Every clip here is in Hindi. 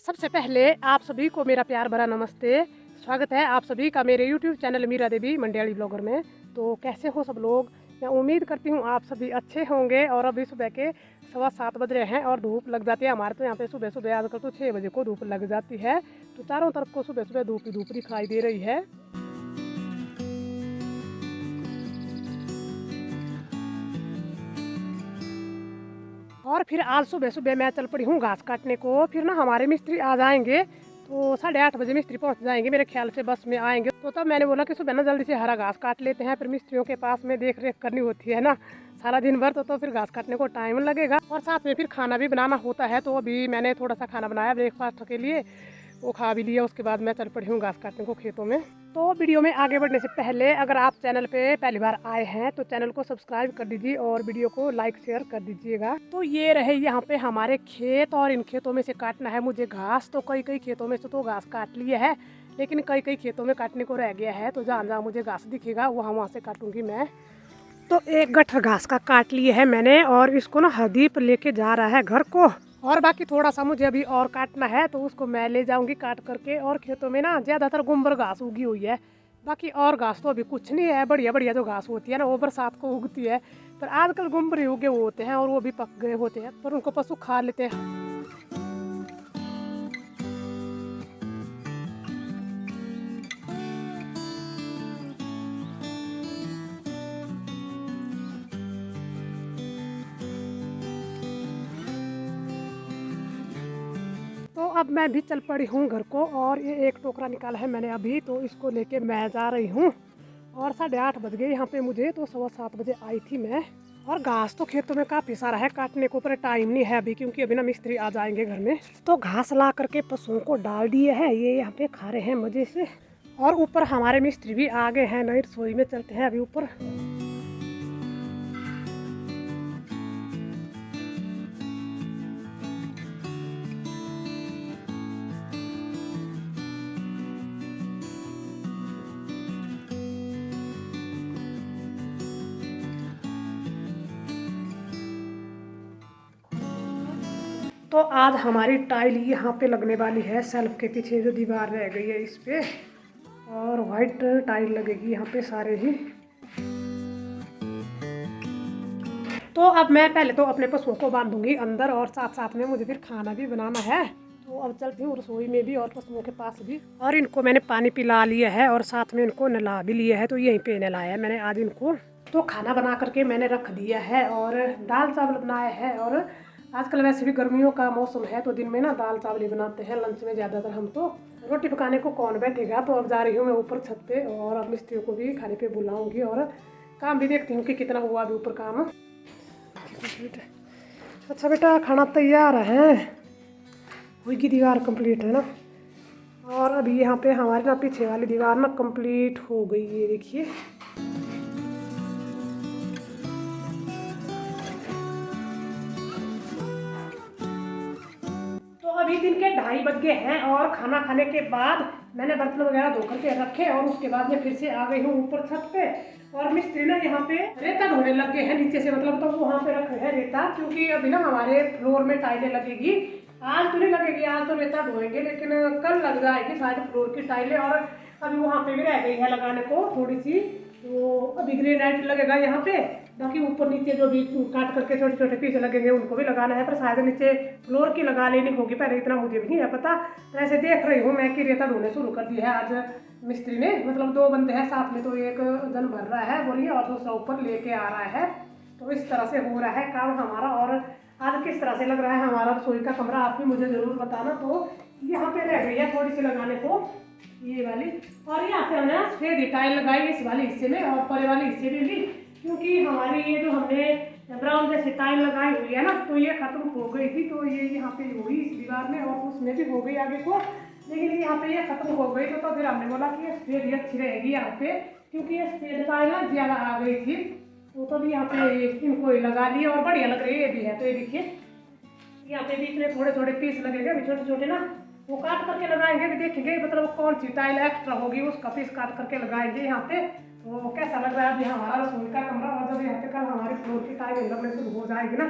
सबसे पहले आप सभी को मेरा प्यार भरा नमस्ते। स्वागत है आप सभी का मेरे YouTube चैनल मीरा देवी मंडियाली ब्लॉगर में। तो कैसे हो सब लोग? मैं उम्मीद करती हूँ आप सभी अच्छे होंगे। और अभी सुबह के 7:15 बज रहे हैं और धूप लग जाती है। हमारे तो यहाँ पे सुबह सुबह आजकल तो 6 बजे को धूप लग जाती है। तो चारों तरफ को सुबह सुबह धूप ही धूप दिखाई दे रही है। और फिर आज सुबह सुबह मैं चल पड़ी हूँ घास काटने को। फिर ना हमारे मिस्त्री आ जाएंगे तो 8:30 बजे मिस्त्री पहुँच जाएंगे मेरे ख्याल से, बस में आएंगे। तो तब मैंने बोला कि सुबह ना जल्दी से हरा घास काट लेते हैं। फिर मिस्त्रियों के पास में देख रेख करनी होती है ना सारा दिन भर, तो फिर घास काटने को टाइम लगेगा। और साथ में फिर खाना भी बनाना होता है। तो अभी मैंने थोड़ा सा खाना बनाया ब्रेकफास्ट के लिए, वो खा भी लिया। उसके बाद मैं चल पड़ी हूँ घास काटने को खेतों में। तो वीडियो में आगे बढ़ने से पहले अगर आप चैनल पे पहली बार आए हैं तो चैनल को सब्सक्राइब कर दीजिए और वीडियो को लाइक शेयर कर दीजिएगा। तो ये रहे यहाँ पे हमारे खेत, और इन खेतों में से काटना है मुझे घास। तो कई कई खेतों में से तो घास काट लिए है, लेकिन कई कई खेतों में काटने को रह गया है। तो जहाँ जहाँ मुझे घास दिखेगा वहाँ से काटूंगी मैं। तो एक गट्ठर घास का काट लिए है मैंने, और इसको ना हरदीप लेके जा रहा है घर को। और बाकी थोड़ा सा मुझे अभी और काटना है, तो उसको मैं ले जाऊंगी काट करके। और खेतों में ना ज़्यादातर गुम्बर घास उगी हुई है, बाकी और घास तो अभी कुछ नहीं है। बढ़िया बढ़िया जो घास होती है ना वो बरसात को उगती है, पर आजकल गुम्बर ही उगे हुए होते हैं और वो भी पक गए होते हैं, पर उनको पशु खा लेते हैं। तो अब मैं भी चल पड़ी हूँ घर को, और ये एक टोकरा निकाला है मैंने अभी, तो इसको लेके मैं जा रही हूँ। और 8:30 बज गए यहाँ पे मुझे, तो 7:15 बजे आई थी मैं। और घास तो खेतों में काफ़ी सारा है काटने को, पर टाइम नहीं है अभी, क्योंकि अभी ना मिस्त्री आ जाएंगे घर में। तो घास ला करके पशुओं को डाल दिए है, ये यहाँ पे खा रहे हैं मज़े से। और ऊपर हमारे मिस्त्री भी आ गए हैं, नई रसोई में चलते हैं अभी ऊपर। तो आज हमारी टाइल यहाँ पे लगने वाली है, सेल्फ के पीछे जो दीवार रह गई है इस पे, और वाइट टाइल लगेगी यहाँ पे सारे ही। तो अब मैं पहले तो अपने पशुओं को बांधूंगी अंदर, और साथ साथ में मुझे फिर खाना भी बनाना है। तो अब चलती हूँ रसोई में भी और पशुओं के पास भी। और इनको मैंने पानी पिला लिया है और साथ में इनको नहला भी लिया है, तो यहीं पे नहलाया है मैंने आज इनको। तो खाना बना करके मैंने रख दिया है, और दाल चावल बनाया है। और आजकल वैसे भी गर्मियों का मौसम है, तो दिन में ना दाल चावल ही बनाते हैं लंच में ज़्यादातर हम। तो रोटी पकाने को कौन बैठेगा। तो अब जा रही हूँ मैं ऊपर छत पे, और अब मिस्त्रियों को भी खाने पे बुलाऊंगी, और काम भी देखती हूँ कि कितना हुआ अभी ऊपर काम। अच्छा बेटा, खाना तैयार है, हुई दीवार कंप्लीट है ना। और अभी यहाँ पे हमारी ना पीछे वाली दीवार ना कंप्लीट हो गई, ये देखिए। तो अभी दिन के 2:30 बज गए हैं, और खाना खाने के बाद मैंने बर्तन वगैरह धो करके रखे, और उसके बाद मैं फिर से आ गई हूँ ऊपर छत पे। और मिस्त्री ना यहाँ पे रेता ढोने लग गए हैं नीचे से, मतलब तो वहाँ पे रखे हैं रेता, क्योंकि अभी ना हमारे फ्लोर में टाइलें लगेगी। आज तो नहीं लगेगी, आज तो रेता ढोएंगे, लेकिन कल लग जाएगी सारी फ्लोर की टाइलें। और अभी वहाँ पे भी रह गई है लगाने को थोड़ी सी, तो अभी ग्रेनाइट लगेगा यहाँ पे। बाकी ऊपर नीचे जो भी काट करके छोटे छोटे पीस लगेंगे उनको भी लगाना है, पर शायद नीचे फ्लोर की लगा लेनी होगी पहले, इतना मुझे भी नहीं है पता। तो ऐसे देख रही हूँ मैं कि रेता ढोने शुरू कर दी है आज मिस्त्री ने, मतलब 2 बंदे हैं साथ में, तो एक जन भर रहा है बोरिया और दूसरा ऊपर लेके आ रहा है। तो इस तरह से हो रहा है काम हमारा। और आज किस तरह से लग रहा है हमारा रसोई का कमरा, आप भी मुझे ज़रूर बताना। तो यहाँ पे रह गई है थोड़ी सी लगाने को ये वाली, और यहाँ पे हमने सफेद टाइल लगाई इस वाले हिस्से में, और परे वाले हिस्से में भी, क्योंकि हमारी ये जो हमने ब्राउन जैसे टाइल लगाई हुई है ना, तो ये खत्म हो गई थी। तो ये यहाँ पे हुई इस दीवार में, और उसमें भी हो गई आगे को, लेकिन यहाँ पे ये खत्म हो गई। तो फिर हमने बोला कि ये सफेद ही अच्छी रहेगी यहाँ पे, क्योंकि ये सफेद टाइल ना ज़्यादा आ गई थी। तो तभी यहाँ पे इनको लगा लिया, और बढ़िया लग रही है ये भी है। तो ये देखिए यहाँ पे बीच में थोड़े थोड़े पीस लगेंगे अभी छोटे छोटे ना, वो काट करके लगाएंगे, भी देखेंगे मतलब कौन सी टाइल एक्स्ट्रा होगी उसका पीस काट करके लगाएंगे यहाँ पे। तो कैसा लग रहा है अभी हमारा रसोई का कमरा। और जब यहाँ पे कल हमारी फ्लोर की टाइल लगने शुरू हो जाएगी ना,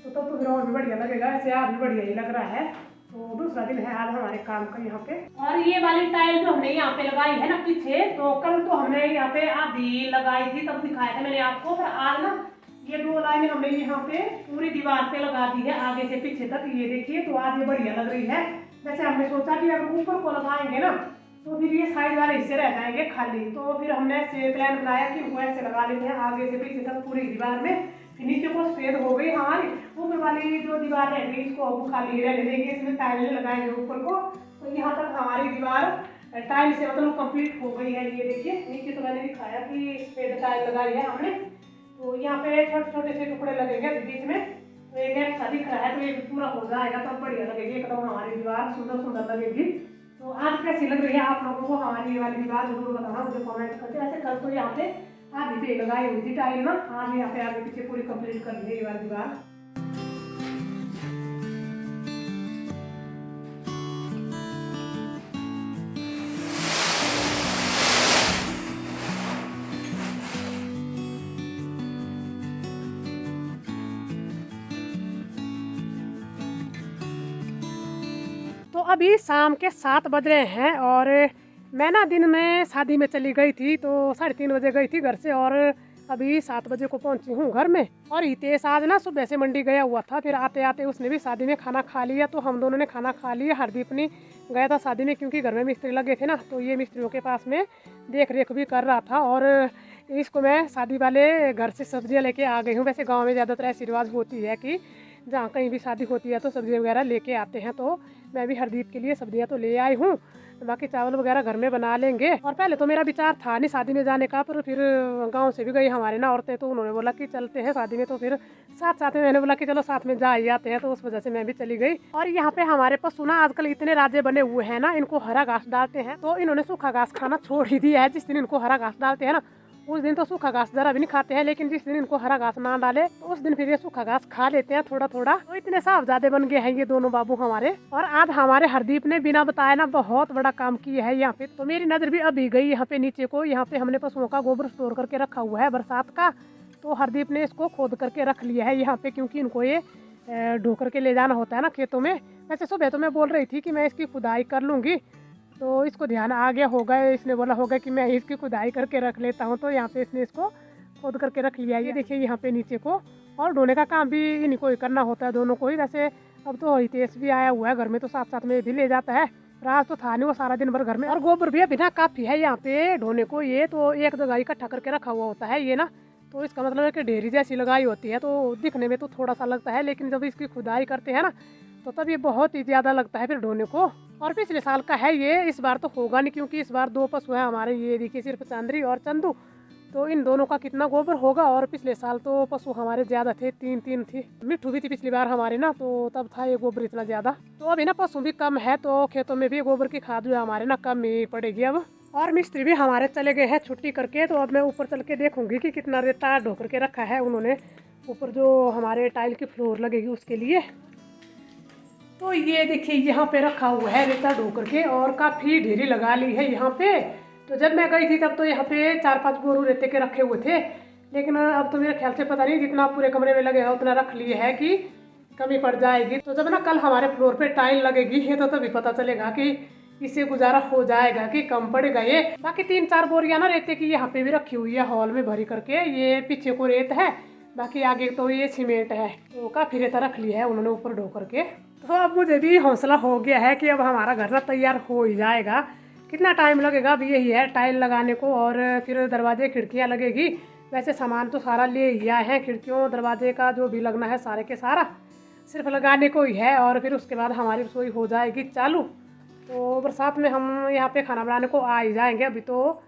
तो तब तो फिर और भी बढ़िया लगेगा। ऐसे आज भी बढ़िया ही लग रहा है। तो दूसरा दिन है आज हमारे काम का यहाँ पे। और ये वाली टाइल जो हमने यहाँ पे लगाई है ना पीछे, तो कल तो हमने यहाँ पे आधी लगाई थी, तब दिखाया था मैंने आपको। पर आज ना ये 2 लाइन हमने यहाँ पे पूरी दीवार पे लगा दी है आगे से पीछे तक, ये देखिए। तो आज ये बढ़िया लग रही है। वैसे हमने सोचा कि अगर ऊपर को लगाएंगे ना तो फिर ये साइड वाले हिस्से रह जाएंगे खाली, तो फिर हमने ऐसे प्लान बनाया कि वो ऐसे लगा लेते हैं आगे से पीछे तक पूरी दीवार में। फिर नीचे को सफेद हो गई हमारी, ऊपर वाली जो दीवार रह गई इसको अब खाली रहने देंगे, इसमें टाइल लगाएंगे ऊपर को। तो यहाँ तक हमारी दीवार टाइल से मतलब कंप्लीट हो गई है। ये देखिए नीचे तो मैंने दिखाया कि सफेद टाइल लगाई है हमने। तो यहाँ पे छोटे छोटे से टुकड़े लगेंगे बीच में, तो एक ऐसा दिख रहा है, तो ये पूरा हो जाएगा तब बढ़िया लगेगी एकदम हमारी दीवार, सुंदर सुंदर लगेगी। तो आज कैसी लग रही है आप लोगों को हमारी ये वाली दीवार जरूर बताना मुझे कमेंट करके। ऐसे कल तो यहाँ पे आधी पे लगाई हुई थी टाइल ना, आज यहाँ पे आगे पीछे पूरी कंप्लीट कर दी है ये वाली दीवार। तो अभी शाम के 7 बज रहे हैं और मैं ना दिन में शादी में चली गई थी, तो 3:30 बजे गई थी घर से और अभी 7 बजे को पहुंची हूँ घर में। और हितेश आज ना सुबह से मंडी गया हुआ था, फिर आते आते उसने भी शादी में खाना खा लिया, तो हम दोनों ने खाना खा लिया। हरदीप ने गया था शादी में क्योंकि घर में मिस्त्री लगे थे ना, तो ये मिस्त्रियों के पास में देख रेख भी कर रहा था। और इसको मैं शादी वाले घर से सब्जियाँ लेके आ गई हूँ। वैसे गाँव में ज़्यादातर ऐसी रिवाज होती है कि जहाँ कहीं भी शादी होती है तो सब्जी वगैरह लेके आते हैं, तो मैं भी हरदीप के लिए सब्जियाँ तो ले आई हूँ। बाकी चावल वगैरह घर में बना लेंगे। और पहले तो मेरा विचार था नहीं शादी में जाने का, पर फिर गांव से भी गई हमारे ना औरतें, तो उन्होंने बोला कि चलते हैं शादी में, तो फिर साथ साथ में मैंने बोला कि चलो साथ में जा ही आते हैं, तो उस वजह से मैं भी चली गई। और यहाँ पे हमारे पशु ना आजकल इतने राजे बने हुए हैं ना, इनको हरा घास डालते हैं तो इन्होंने सूखा घास खाना छोड़ ही दिया है। जिस दिन इनको हरा घास डालते हैं ना उस दिन तो सूखा घास जरा भी नहीं खाते हैं, लेकिन जिस दिन इनको हरा घास ना डाले तो उस दिन फिर ये सूखा घास खा लेते हैं थोड़ा थोड़ा। तो इतने साहबजादे बन गए हैं ये दोनों बाबू हमारे। और आज हमारे हरदीप ने बिना बताए ना बहुत बड़ा काम किया है यहाँ पे। तो मेरी नजर भी अभी गई यहाँ पे नीचे को। यहाँ पे हमने पशुओं का गोबर स्टोर करके रखा हुआ है बरसात का, तो हरदीप ने इसको खोद करके रख लिया है यहाँ पे, क्योंकि इनको ये ढो करके ले जाना होता है ना खेतों में। वैसे सुबह तो मैं बोल रही थी कि मैं इसकी खुदाई कर लूँगी, तो इसको ध्यान आ गया होगा, इसने बोला होगा कि मैं इसकी खुदाई करके रख लेता हूँ, तो यहाँ पे इसने इसको खोद करके रख लिया। ये देखिए यहाँ पे नीचे को। और ढोने का काम भी इन्हीं को ही करना होता है, दोनों को ही। वैसे अब तो हितेश भी आया हुआ है घर में, तो साथ साथ में भी ले जाता है। रात तो था नहीं, वो सारा दिन भर घर में। और गोबर भी अभी ना काफ़ी है यहाँ पे ढोने को, ये तो एक जगह इकट्ठा करके रखा हुआ होता है ये ना, तो इसका मतलब है कि ढेरी जैसी लगाई होती है, तो दिखने में तो थोड़ा सा लगता है, लेकिन जब इसकी खुदाई करते हैं ना तो तब ये बहुत ही ज़्यादा लगता है फिर ढोने को। और पिछले साल का है ये, इस बार तो होगा नहीं, क्योंकि इस बार 2 पशु हैं हमारे, ये देखिए सिर्फ चांदरी और चंदू। तो इन दोनों का कितना गोबर होगा। और पिछले साल तो पशु हमारे ज़्यादा थे, 3 थी। मिट्टू भी थी पिछली बार हमारे ना, तो तब था ये गोबर इतना ज़्यादा। तो अभी ना पशु भी कम है, तो खेतों में भी गोबर की खाद जो है हमारे ना कम ही पड़ेगी अब। और मिस्त्री भी हमारे चले गए हैं छुट्टी करके, तो अब मैं ऊपर चल के देखूंगी कि कितना रेता ढो करके रखा है उन्होंने ऊपर, जो हमारे टाइल की फ्लोर लगेगी उसके लिए। तो ये देखिए यहाँ पे रखा हुआ है रेता ढो करके, और काफ़ी ढेरी लगा ली है यहाँ पे। तो जब मैं गई थी तब तो यहाँ पे 4-5 बोरू रेते के रखे हुए थे, लेकिन अब तो मेरे ख्याल से पता नहीं जितना पूरे कमरे में लगेगा उतना रख लिए है कि कमी पड़ जाएगी। तो जब ना कल हमारे फ्लोर पे टाइल लगेगी ये तो तभी पता चलेगा कि इससे गुजारा हो जाएगा कि कम पड़ेगा ये। बाकी 3-4 बोरियां ना रेते की यहाँ पे भी रखी हुई है हॉल में भरी करके, ये पीछे को रेत है, बाकी आगे तो ये सीमेंट है। तो काफ़ी रेता रख लिया है उन्होंने ऊपर ढो करके। तो अब मुझे भी हौसला हो गया है कि अब हमारा घर ना तैयार हो ही जाएगा। कितना टाइम लगेगा अब यही है टाइल लगाने को, और फिर दरवाजे खिड़कियाँ लगेगी। वैसे सामान तो सारा ले ही आए हैं, खिड़कियों दरवाजे का जो भी लगना है सारे के सारा सिर्फ लगाने को ही है, और फिर उसके बाद हमारी रसोई हो जाएगी चालू। तो बरसात में हम यहाँ पे खाना बनाने को आ ही जाएंगे। अभी तो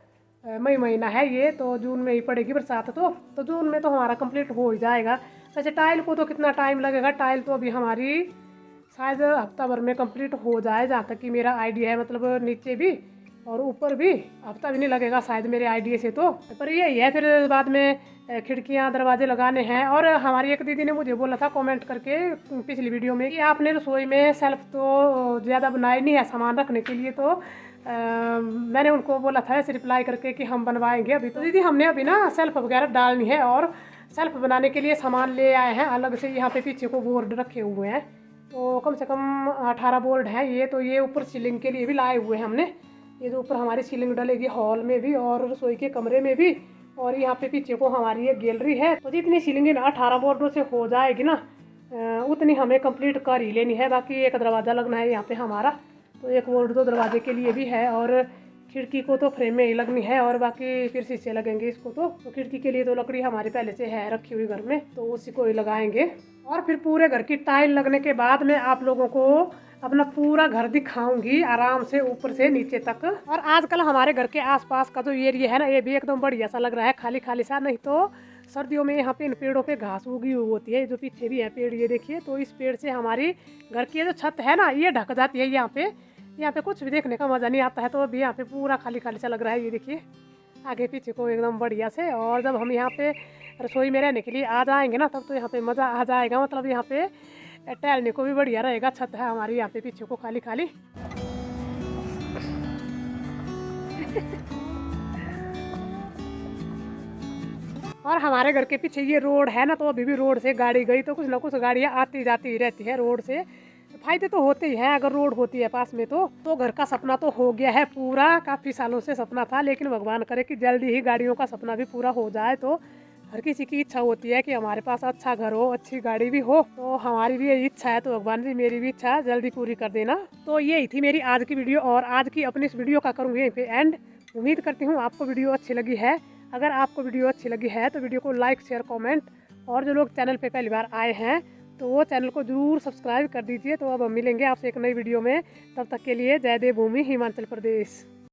मई महीना है ये, तो जून में ही पड़ेगी बरसात, तो जून में तो हमारा कंप्लीट हो ही जाएगा। वैसे टाइल को तो कितना टाइम लगेगा, टाइल तो अभी हमारी शायद हफ्ता भर में कंप्लीट हो जाए, जहाँ तक कि मेरा आइडिया है। मतलब नीचे भी और ऊपर भी हफ्ता भी नहीं लगेगा शायद मेरे आइडिया से तो। पर यही है, फिर बाद में खिड़कियाँ दरवाजे लगाने हैं। और हमारी एक दीदी ने मुझे बोला था कमेंट करके पिछली वीडियो में कि आपने रसोई में सेल्फ तो ज़्यादा बनाई नहीं है सामान रखने के लिए, तो मैंने उनको बोला था ऐसे रिप्लाई करके कि हम बनवाएंगे। अभी तो दीदी हमने अभी ना सेल्फ वगैरह डालनी है, और सेल्फ बनाने के लिए सामान ले आए हैं अलग से। यहाँ पे पीछे को बोर्ड रखे हुए हैं, तो कम से कम 18 बोर्ड है ये। तो ये ऊपर सीलिंग के लिए भी लाए हुए हैं हमने। ये जो ऊपर हमारी सीलिंग डलेगी हॉल में भी और रसोई के कमरे में भी, और यहाँ पे पीछे को हमारी ये गैलरी है। तो जितनी सीलिंग 18 बोर्डों से हो जाएगी ना उतनी हमें कंप्लीट कर ही लेनी है। बाकी एक दरवाज़ा लगना है यहाँ पे हमारा, तो एक बोर्ड तो दरवाजे के लिए भी है, और खिड़की को तो फ्रेम में ही लगनी है, और बाकी फिर शीशे लगेंगे इसको। तो खिड़की के लिए तो लकड़ी हमारी पहले से है रखी हुई घर में, तो उसी को ही लगाएंगे। और फिर पूरे घर की टाइल लगने के बाद मैं आप लोगों को अपना पूरा घर दिखाऊंगी आराम से ऊपर से नीचे तक। और आजकल हमारे घर के आसपास का जो एरिया है ना ये भी एकदम बढ़िया सा लग रहा है, खाली खाली सा। नहीं तो सर्दियों में यहाँ पे इन पेड़ों पे घास उगी हुई होती है, जो पीछे भी है पेड़ ये देखिए। तो इस पेड़ से हमारी घर की जो छत है ना ये ढक जाती है। यहाँ पे कुछ भी देखने का मज़ा नहीं आता है। तो अभी यहाँ पे पूरा खाली खाली सा लग रहा है, ये देखिए आगे पीछे को एकदम बढ़िया से। और जब हम यहाँ पे रसोई में रहने के लिए आ जाएंगे ना तब तो यहाँ पे मज़ा आ जाएगा। मतलब यहाँ पे टहलने को भी बढ़िया रहेगा। छत है हमारी यहाँ पे पीछे को खाली खाली। और हमारे घर के पीछे ये रोड है ना, तो अभी भी रोड से गाड़ी गई तो कुछ ना कुछ गाड़ियाँ आती जाती ही रहती है रोड से। फायदे तो होते ही हैं अगर रोड होती है पास में। तो घर का सपना तो हो गया है पूरा, काफ़ी सालों से सपना था, लेकिन भगवान करे कि जल्दी ही गाड़ियों का सपना भी पूरा हो जाए। तो हर किसी की इच्छा होती है कि हमारे पास अच्छा घर हो, अच्छी गाड़ी भी हो। तो हमारी भी यही इच्छा है, तो भगवान भी मेरी भी इच्छा जल्दी पूरी कर देना। तो यही थी मेरी आज की वीडियो, और आज की अपनी इस वीडियो का करूँगी यहीं पे एंड। उम्मीद करती हूँ आपको वीडियो अच्छी लगी है। अगर आपको वीडियो अच्छी लगी है तो वीडियो को लाइक शेयर कमेंट, और जो लोग चैनल पे पहली बार आए हैं तो वो चैनल को ज़रूर सब्सक्राइब कर दीजिए। तो अब हम मिलेंगे आपसे एक नई वीडियो में, तब तक के लिए जय देवभूमि हिमाचल प्रदेश।